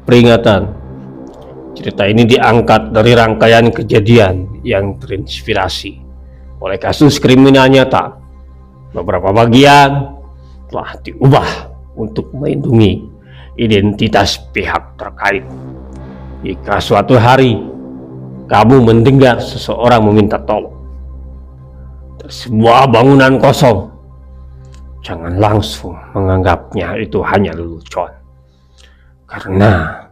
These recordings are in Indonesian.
Peringatan, cerita ini diangkat dari rangkaian kejadian yang terinspirasi oleh kasus kriminal nyata. Beberapa bagian telah diubah untuk melindungi identitas pihak terkait. Jika suatu hari kamu mendengar seseorang meminta tolong dari sebuah bangunan kosong, jangan langsung menganggapnya itu hanya lelucon. Karena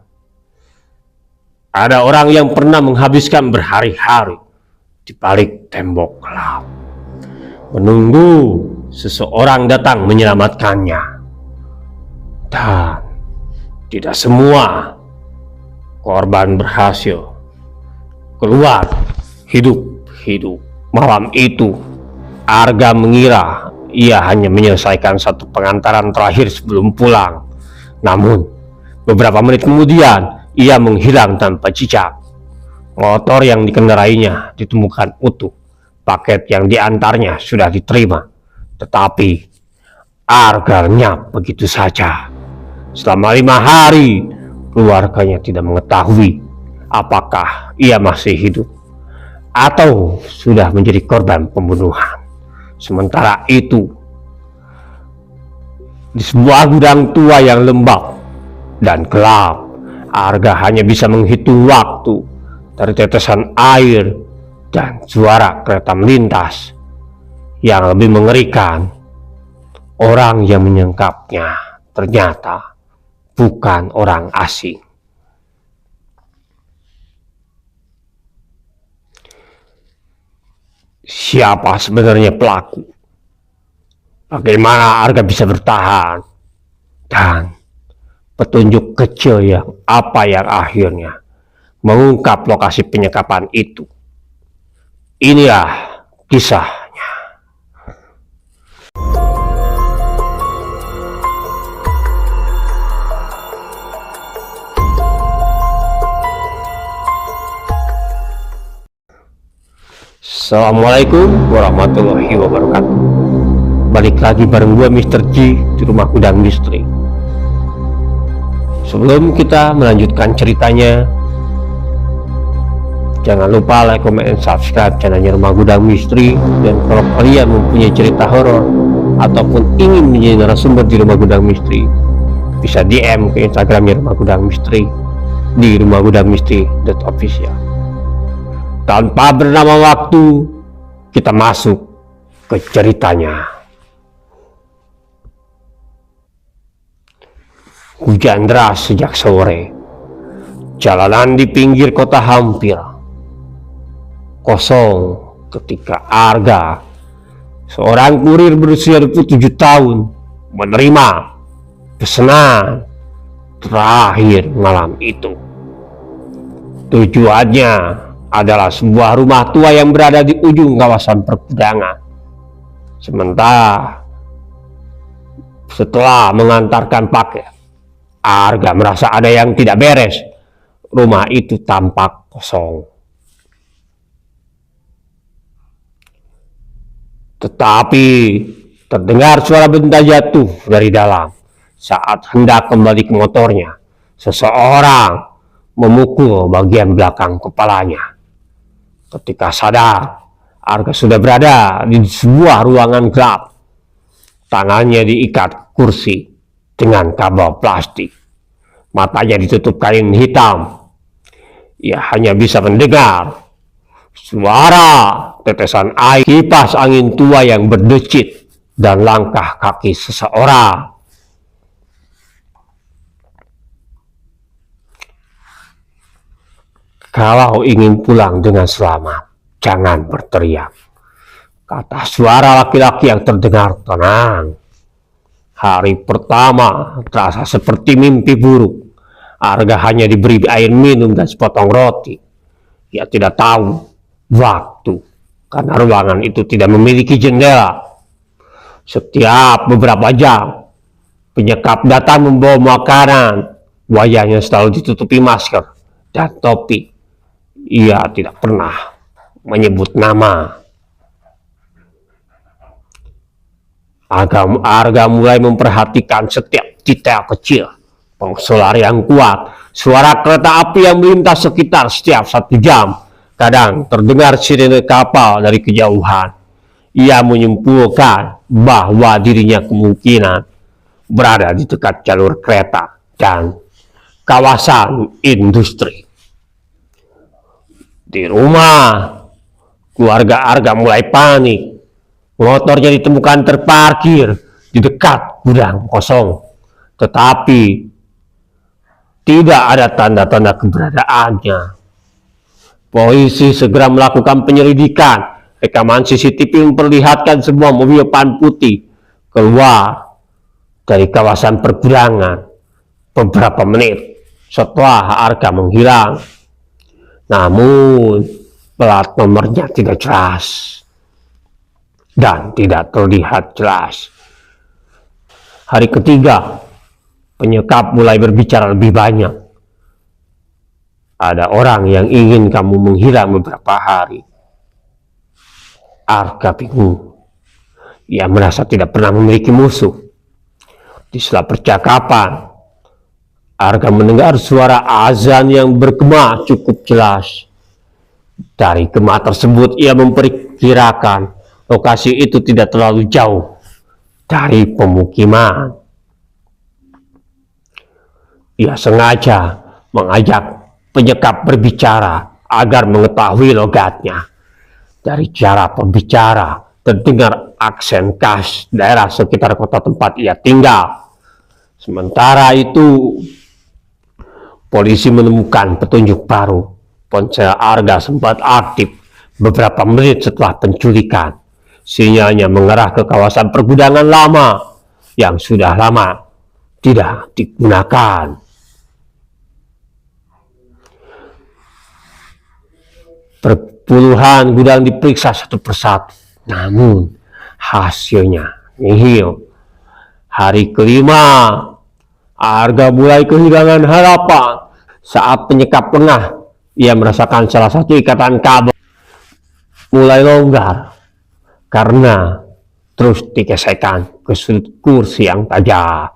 ada orang yang pernah menghabiskan berhari-hari di balik tembok gelap, menunggu seseorang datang menyelamatkannya. Dan tidak semua korban berhasil keluar hidup-hidup. Malam itu, Arga mengira ia hanya menyelesaikan satu pengantaran terakhir sebelum pulang. Namun, beberapa menit kemudian, ia menghilang tanpa jejak. Motor yang dikendarainya ditemukan utuh. Paket yang diantarnya sudah diterima. Tetapi, Arga lenyap begitu saja. Selama 5 hari, keluarganya tidak mengetahui apakah ia masih hidup atau sudah menjadi korban pembunuhan. Sementara itu, di sebuah gudang tua yang lembab dan gelap, Arga hanya bisa menghitung waktu dari tetesan air dan suara kereta melintas. Yang lebih mengerikan, orang yang menyingkapnya ternyata bukan orang asing. Siapa sebenarnya pelaku? Bagaimana Arga bisa bertahan? Dan petunjuk kecil yang akhirnya mengungkap lokasi penyekapan itu. Inilah kisahnya. Assalamualaikum warahmatullahi wabarakatuh. Balik lagi bareng gue Mr. G di Rumah Gudang Misteri. Sebelum kita melanjutkan ceritanya, jangan lupa like, comment, dan subscribe channelnya Rumah Gudang Misteri. Dan kalau kalian mempunyai cerita horor ataupun ingin menjadi narasumber di Rumah Gudang Misteri, bisa DM ke Instagramnya Rumah Gudang Misteri di rumahgudangmisteri.official. Tanpa bernama waktu, kita masuk ke ceritanya. Hujan deras sejak sore. Jalanan di pinggir kota hampir kosong ketika Arga, seorang kurir berusia 27 tahun, menerima pesanan terakhir malam itu. Tujuannya adalah sebuah rumah tua yang berada di ujung kawasan pergudangan. Setelah mengantarkan paket, Arga merasa ada yang tidak beres. Rumah itu tampak kosong. Tetapi terdengar suara benda jatuh dari dalam. Saat hendak kembali ke motornya, seseorang memukul bagian belakang kepalanya. Ketika sadar, Arga sudah berada di sebuah ruangan gelap. Tangannya diikat kursi dengan kabel plastik. Matanya ditutup kain hitam. Ia hanya bisa mendengar suara tetesan air, kipas angin tua yang berdecit, dan langkah kaki seseorang. Kalau ingin pulang dengan selamat, jangan berteriak, kata suara laki-laki yang terdengar tenang. Hari pertama terasa seperti mimpi buruk. Arga hanya diberi air minum dan sepotong roti. Ia tidak tahu waktu karena ruangan itu tidak memiliki jendela. Setiap beberapa jam, penyekap datang membawa makanan. Wajahnya selalu ditutupi masker dan topi. Ia tidak pernah menyebut nama. Arga mulai memperhatikan setiap detail kecil Pengsolar yang kuat, suara kereta api yang melintas sekitar setiap 1 jam. Kadang terdengar sirene kapal dari kejauhan. Ia menyimpulkan bahwa dirinya kemungkinan berada di dekat jalur kereta dan kawasan industri. Di rumah, keluarga Arga mulai panik. Motornya ditemukan terparkir di dekat gudang kosong, tetapi tidak ada tanda-tanda keberadaannya. Polisi segera melakukan penyelidikan. Rekaman CCTV memperlihatkan sebuah mobil van putih keluar dari kawasan pergudangan beberapa menit setelah Arga menghilang. Namun plat nomornya tidak jelas dan tidak terlihat jelas. Hari ketiga, penyekap mulai berbicara lebih banyak. Ada orang yang ingin kamu menghilang beberapa hari. Arga bingung. Ia merasa tidak pernah memiliki musuh. Di sela percakapan, Arga mendengar suara azan yang bergema cukup jelas. Dari gema tersebut ia memperkirakan lokasi itu tidak terlalu jauh dari pemukiman. Ia sengaja mengajak penyekap berbicara agar mengetahui logatnya. Dari cara pembicara terdengar aksen khas daerah sekitar kota tempat ia tinggal. Sementara itu, polisi menemukan petunjuk baru. Ponsel Arga sempat aktif beberapa menit setelah penculikan. Sinyalnya mengarah ke kawasan pergudangan lama yang sudah lama tidak digunakan. Puluhan gudang diperiksa satu persatu, namun hasilnya nihil. Hari kelima, Arga mulai kehilangan harapan. Saat penyekap lengah, ia merasakan salah satu ikatan kabel mulai longgar karena terus digesekkan ke sudut kursi yang tajam.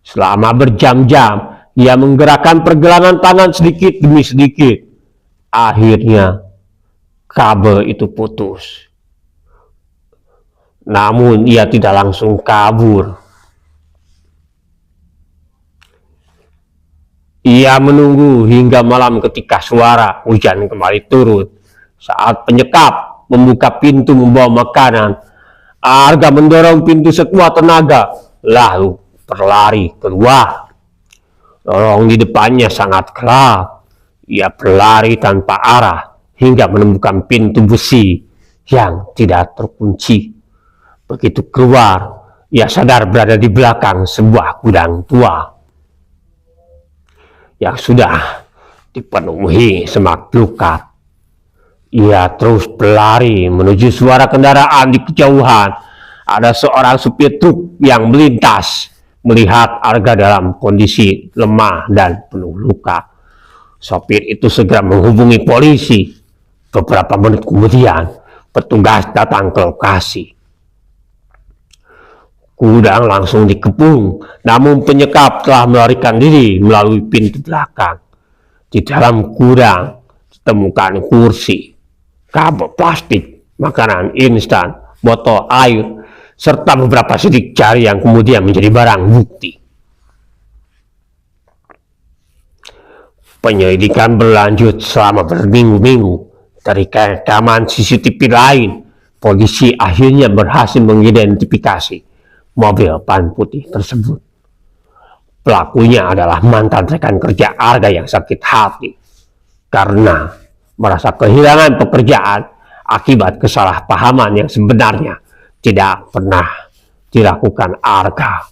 Selama berjam-jam, ia menggerakkan pergelangan tangan sedikit demi sedikit. Akhirnya, kabel itu putus. Namun ia tidak langsung kabur. Ia menunggu hingga malam ketika suara hujan kembali turun. Saat penyekap membuka pintu membawa makanan, Arga mendorong pintu sekuat tenaga, lalu berlari keluar. Lorong di depannya sangat gelap. Ia berlari tanpa arah hingga menemukan pintu besi yang tidak terkunci. Begitu keluar, ia sadar berada di belakang sebuah gudang tua yang sudah dipenuhi semak belukar. Ia terus berlari menuju suara kendaraan di kejauhan. Ada seorang supir truk yang melintas, melihat Arga dalam kondisi lemah dan penuh luka. Sopir itu segera menghubungi polisi. Beberapa menit kemudian, petugas datang ke lokasi. Gudang langsung dikepung, namun penyekap telah melarikan diri melalui pintu belakang. Di dalam gudang ditemukan kursi, kabel plastik, makanan instan, botol air, serta beberapa sidik jari yang kemudian menjadi barang bukti. Penyelidikan berlanjut selama berminggu-minggu. Dari rekaman CCTV lain, polisi akhirnya berhasil mengidentifikasi mobil van putih tersebut. Pelakunya adalah mantan rekan kerja Arga yang sakit hati karena merasa kehilangan pekerjaan akibat kesalahpahaman yang sebenarnya tidak pernah dilakukan Arga.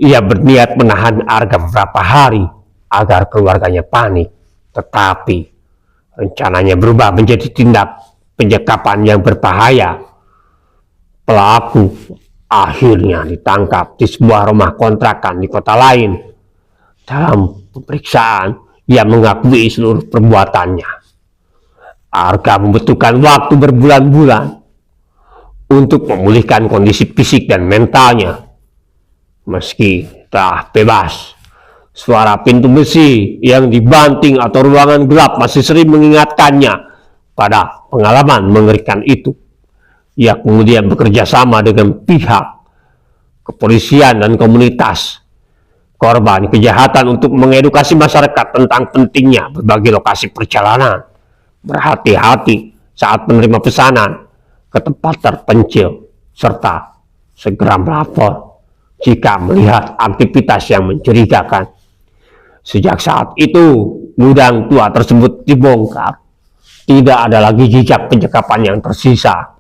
Ia berniat menahan Arga beberapa hari agar keluarganya panik, tetapi rencananya berubah menjadi tindak penyekapan yang berbahaya. Pelaku akhirnya ditangkap di sebuah rumah kontrakan di kota lain. Dalam pemeriksaan, ia mengakui seluruh perbuatannya. Arga membutuhkan waktu berbulan-bulan untuk memulihkan kondisi fisik dan mentalnya. Meski tak bebas. Suara pintu besi yang dibanting atau ruangan gelap masih sering mengingatkannya pada pengalaman mengerikan itu. Ia kemudian bekerja sama dengan pihak kepolisian dan komunitas korban kejahatan untuk mengedukasi masyarakat tentang pentingnya berbagai lokasi perjalanan, berhati-hati saat menerima pesanan ke tempat terpencil, serta segera melapor jika melihat aktivitas yang mencurigakan. Sejak saat itu, gudang tua tersebut dibongkar. Tidak ada lagi jejak penyekapan yang tersisa.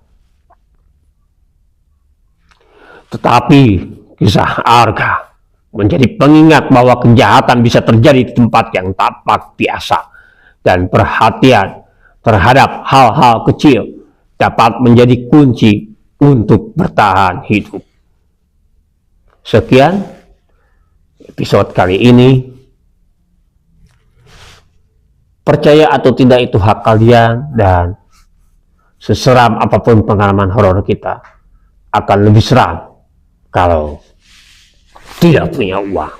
Tetapi kisah Arga menjadi pengingat bahwa kejahatan bisa terjadi di tempat yang tampak biasa, dan perhatian terhadap hal-hal kecil dapat menjadi kunci untuk bertahan hidup. Sekian episode kali ini. Percaya atau tidak itu hak kalian, dan seseram apapun pengalaman horor kita, akan lebih seram kalau tidak punya uang.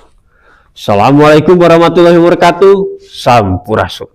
Assalamualaikum warahmatullahi wabarakatuh. Sampurasun.